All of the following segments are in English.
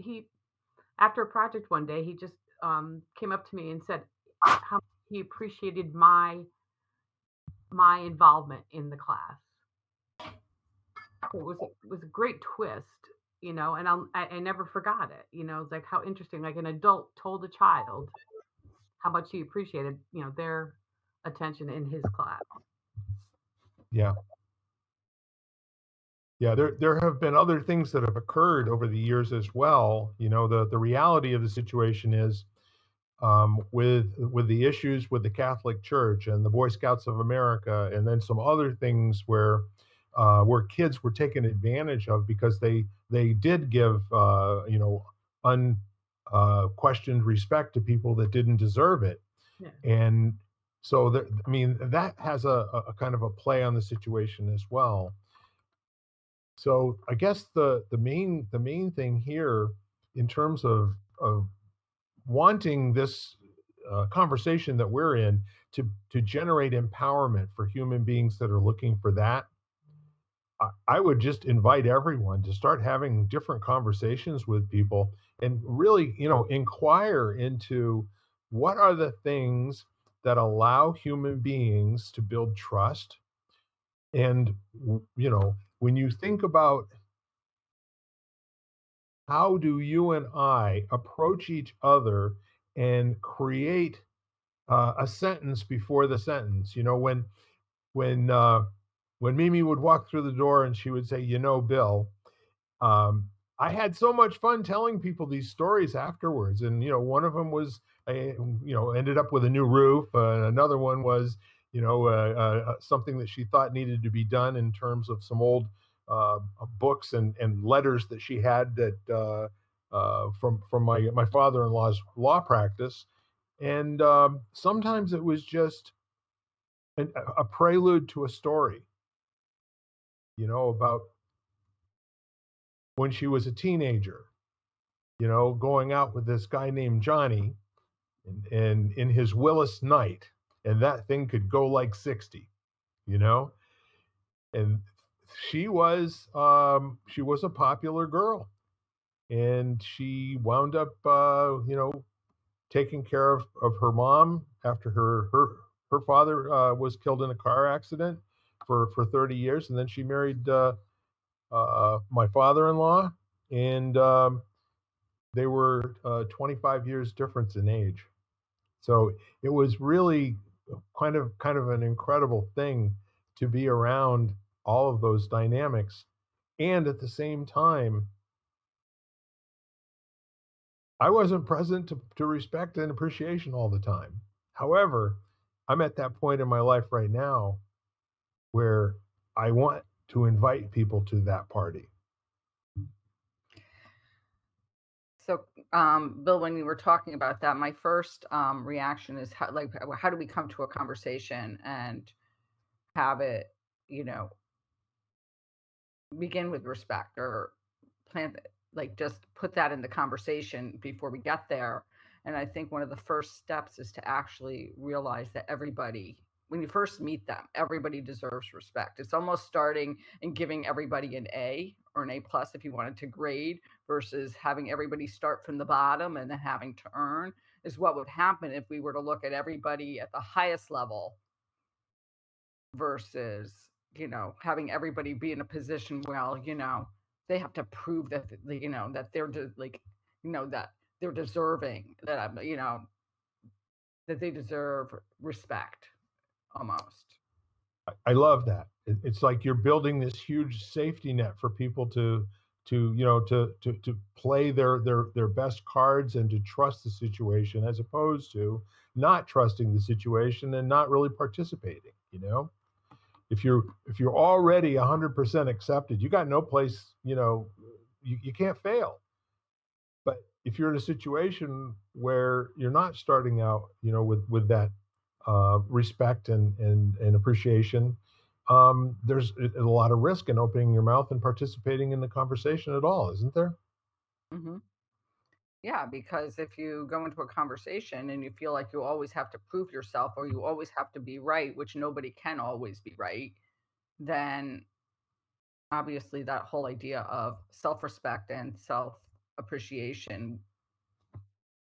he after a project one day, he just came up to me and said how he appreciated my involvement in the class. So it was a great twist, and I never forgot it. It's like how interesting, like an adult told a child how much he appreciated, their attention in his class. Yeah. Yeah, there have been other things that have occurred over the years as well. The reality of the situation is, with the issues with the Catholic Church and the Boy Scouts of America, and then some other things where kids were taken advantage of because they did give un questioned respect to people that didn't deserve it. Yeah. And so that, I mean, that has a kind of a play on the situation as well. So I guess the main thing here, in terms of wanting this conversation that we're in to generate empowerment for human beings that are looking for that, I would just invite everyone to start having different conversations with people and really, inquire into what are the things that allow human beings to build trust. And, when you think about how do you and I approach each other and create a sentence before the sentence. When when Mimi would walk through the door and she would say, Bill, um, I had so much fun telling people these stories afterwards. And one of them was, ended up with a new roof. Another one was, something that she thought needed to be done in terms of some old books and letters that she had that from my father-in-law's law practice. And sometimes it was just a prelude to a story, about when she was a teenager, going out with this guy named Johnny, and in his Willis Knight, and that thing could go like 60, you know, and she was a popular girl, and she wound up, taking care of her mom after her father was killed in a car accident for 30 years, and then she married my father-in-law, and they were 25 years difference in age. So it was really kind of an incredible thing to be around all of those dynamics. And at the same time, I wasn't present to respect and appreciation all the time. However, I'm at that point in my life right now where I want to invite people to that party. So, Bill, when you were talking about that, my first reaction is how do we come to a conversation and have it, you know, begin with respect or plant like just put that in the conversation before we get there. And I think one of the first steps is to actually realize that everybody, when you first meet them, everybody deserves respect. It's almost starting and giving everybody an A or an A plus if you wanted to grade versus having everybody start from the bottom and then having to earn is what would happen if we were to look at everybody at the highest level versus, having everybody be in a position, well, they have to prove that, that that they're deserving, that they deserve respect almost. I love that. It's like you're building this huge safety net for people to play their best cards and to trust the situation, as opposed to not trusting the situation and not really participating. If you're already 100% accepted, you got no place. You can't fail. But if you're in a situation where you're not starting out, with that respect and appreciation, there's a lot of risk in opening your mouth and participating in the conversation at all, isn't there? Hmm. Yeah, because if you go into a conversation and you feel like you always have to prove yourself or you always have to be right, which nobody can always be right, then obviously that whole idea of self-respect and self appreciation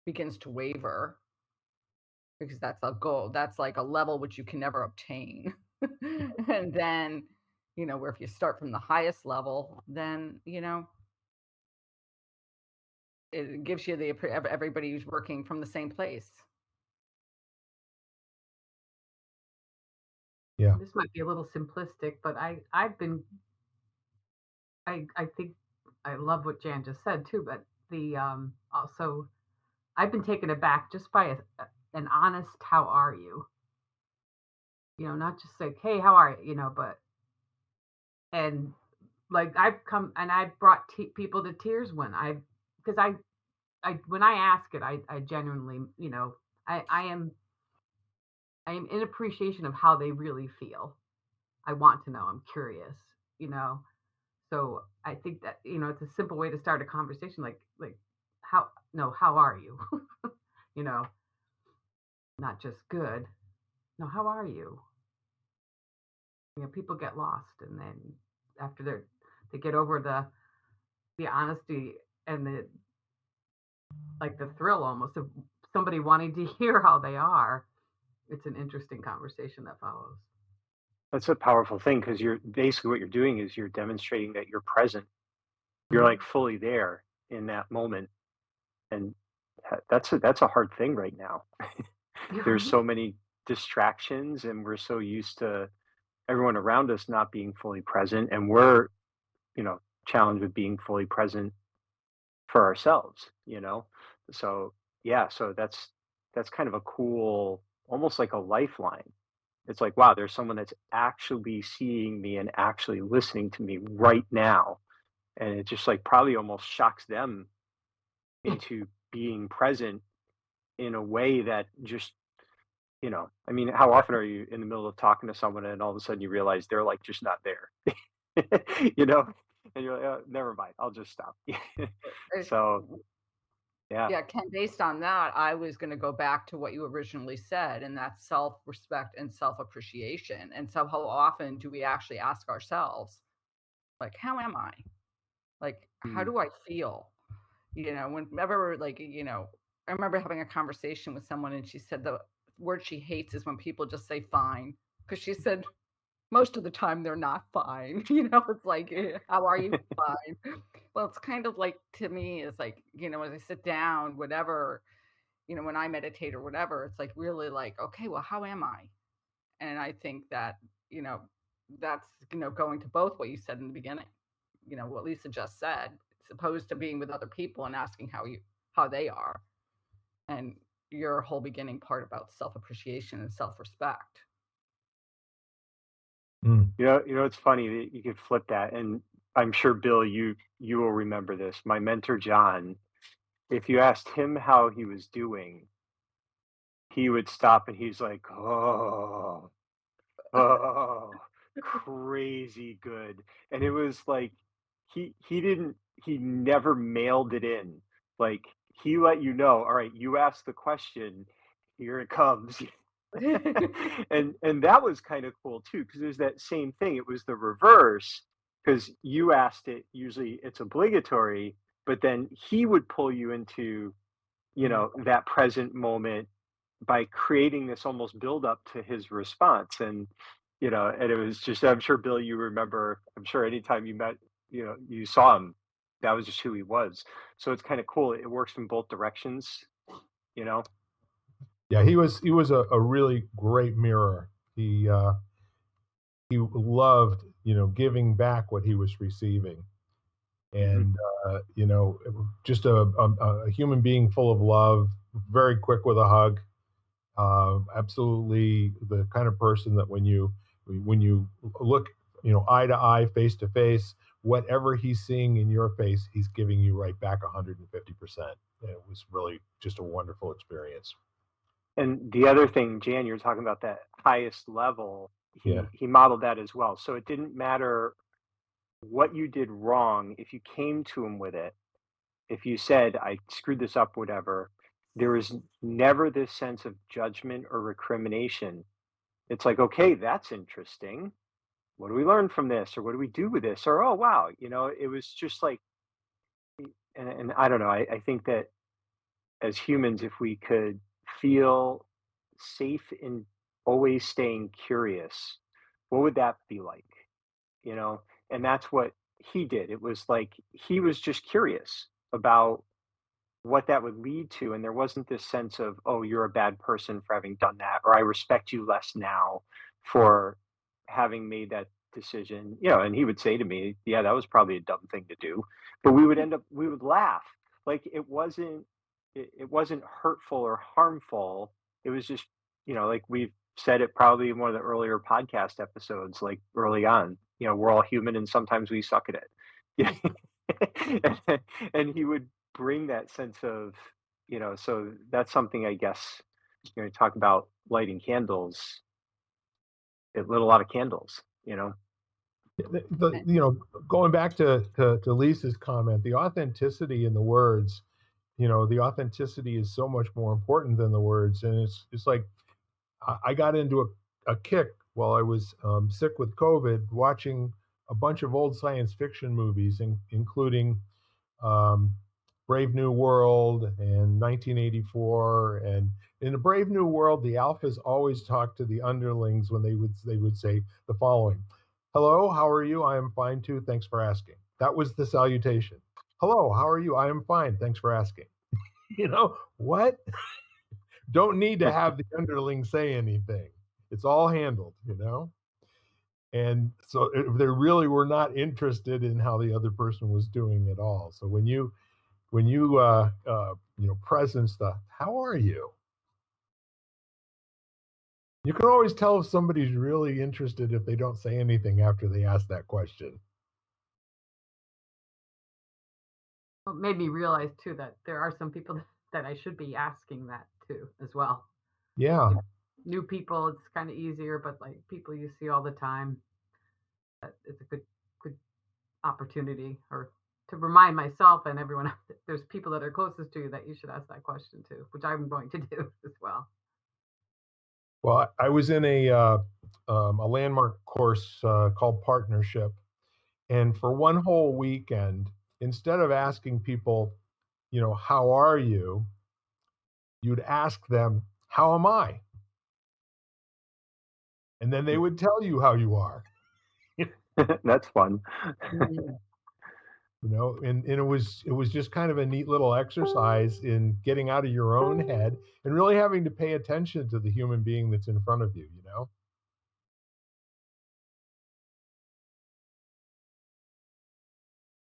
begins to waver, because that's a goal. That's like a level which you can never obtain. And then, where if you start from the highest level, then, it gives you everybody's working from the same place. Yeah. This might be a little simplistic, but I've been I think I love what Jan just said too, but the also I've been taken aback just by an honest "How are you?" Not just like "Hey, how are you?" But and like I've come and I've brought people to tears when because I when I ask it, I genuinely I am in appreciation of how they really feel. I want to know. I'm curious. You know, So I think that it's a simple way to start a conversation, like how no, how are you? you know, Not just good. No, how are you? People get lost, and then after they get over the honesty and the thrill almost of somebody wanting to hear how they are. It's an interesting conversation that follows. That's a powerful thing because you're basically what you're doing is you're demonstrating that you're present. You're Mhm. like fully there in that moment, and that's a hard thing right now. There's Right? so many distractions, and we're so used to everyone around us not being fully present, and we're challenged with being fully present for ourselves. So yeah, so that's kind of a cool, almost like a lifeline. It's like, wow, there's someone that's actually seeing me and actually listening to me right now. And it just like probably almost shocks them into being present in a way that just, I mean, how often are you in the middle of talking to someone and all of a sudden you realize they're like just not there, you know? And you're like, oh, never mind, I'll just stop. Uh, So, yeah. Yeah, Ken, based on that, I was going to go back to what you originally said, and that's self respect and self appreciation. And so, how often do we actually ask ourselves, like, how am I? Like, how Mm. do I feel? Whenever, like, I remember having a conversation with someone, and she said the word she hates is when people just say fine. Because she said most of the time they're not fine. It's like, how are you? Fine. Well, it's kind of like, to me, it's like, as I sit down, whatever, when I meditate or whatever, it's like really like, okay, well, how am I? And I think that, you know, that's, going to both what you said in the beginning, what Lisa just said, as opposed to being with other people and asking how they are. And your whole beginning part about self appreciation and self respect. Mm. It's funny that you could flip that, and I'm sure Bill, you will remember this. My mentor John, if you asked him how he was doing, he would stop and he's like, "Oh, oh, crazy good." And it was like he never mailed it in. Like he let you know, all right, you asked the question, here it comes. And that was kind of cool too, because there's that same thing. It was the reverse, because you asked it, usually it's obligatory, but then he would pull you into, that present moment by creating this almost build up to his response. And it was just, I'm sure Bill, you remember, I'm sure anytime you met, you saw him, that was just who he was. So it's kind of cool. It works in both directions, you know? Yeah, he was a really great mirror. He loved, giving back what he was receiving. Hmm. And just a human being full of love, very quick with a hug. Absolutely the kind of person that when you look, eye to eye, face to face, whatever he's seeing in your face, he's giving you right back 150%. And it was really just a wonderful experience. And the other thing, Jan, you're talking about that highest level. Yeah. He modeled that as well. So it didn't matter what you did wrong if you came to him with it. If you said, I screwed this up, whatever, there was never this sense of judgment or recrimination. It's like, okay, that's interesting. What do we learn from this? Or what do we do with this? Or, oh, wow. It was just like and I don't know, I think that as humans, if we could feel safe in always staying curious, what would that be like? You know, and that's what he did. It was like he was just curious about what that would lead to, and there wasn't this sense of, oh, you're a bad person for having done that, or I respect you less now for having made that decision. And he would say to me, yeah, that was probably a dumb thing to do, but we would laugh. Like it wasn't hurtful or harmful. It was just, like we've said it probably in one of the earlier podcast episodes, like early on, we're all human and sometimes we suck at it. And he would bring that sense of, so that's something, I guess, talk about lighting candles. It lit a lot of candles. Going back to Lisa's comment, the authenticity in the words, the authenticity is so much more important than the words. And it's like I got into a kick while I was sick with COVID, watching a bunch of old science fiction movies, including um, Brave New World and 1984. And in a Brave New World, the alphas always talk to the underlings when they would say the following: "Hello, how are you? I am fine too. Thanks for asking." That was the salutation. "Hello, how are you? I am fine. Thanks for asking." What? Don't need to have the underling say anything. It's all handled. And so they really were not interested in how the other person was doing at all. So when you presence the "how are you," you can always tell if somebody's really interested if they don't say anything after they ask that question. It made me realize too that there are some people that I should be asking that to as well. Yeah. New people, it's kind of easier, but like people you see all the time, it's a good opportunity or to remind myself and everyone else that there's people that are closest to you that you should ask that question to, which I'm going to do as well. Well, I was in a landmark course called Partnership, and for one whole weekend, instead of asking people, "how are you?" you'd ask them, "how am I?" And then they would tell you how you are. That's fun. Mm. And it was just kind of a neat little exercise in getting out of your own head and really having to pay attention to the human being that's in front of you.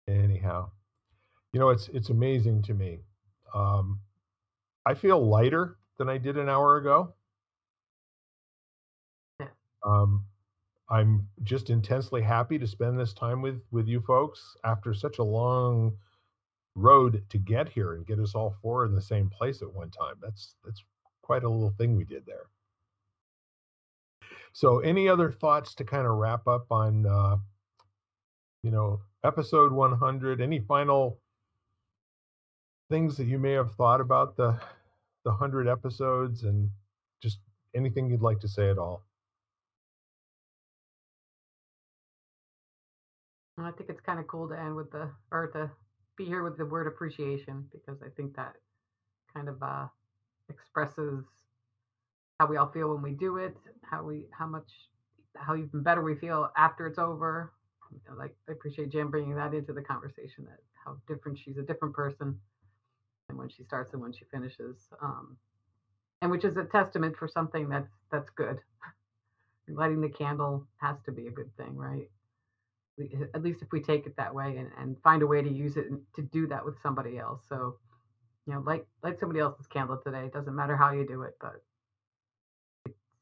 Anyhow, it's amazing to me. um, I feel lighter than I did an hour ago. Yeah. um, I'm just intensely happy to spend this time with you folks after such a long road to get here and get us all four in the same place at one time. That's quite a little thing we did there. So, any other thoughts to kind of wrap up on, episode 100? Any final things that you may have thought about the 100 episodes, and just anything you'd like to say at all? And I think it's kind of cool to end with or to be here with the word appreciation because I think that kind of expresses how we all feel when we do it, how even better we feel after it's over. Like I appreciate Jen bringing that into the conversation that how different she's a different person and when she starts and when she finishes, and which is a testament for something that's good. Lighting the candle has to be a good thing, right? At least if we take it that way and find a way to use it and to do that with somebody else. So light somebody else's candle today. It doesn't matter how you do it, but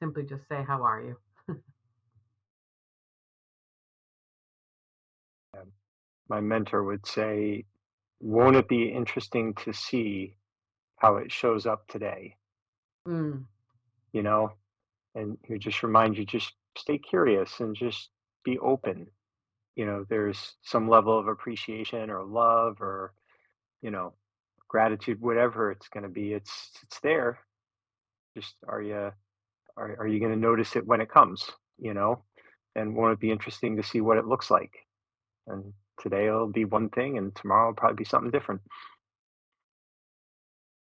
simply just say, "How are you?" My mentor would say, won't it be interesting to see how it shows up today? Mm, You know, and he would just remind you, just stay curious and just be open. There's some level of appreciation or love or, you know, gratitude, whatever it's going to be. It's there. Just are you going to notice it when it comes? You know, and won't it be interesting to see what it looks like? And today it'll be one thing and tomorrow will probably be something different.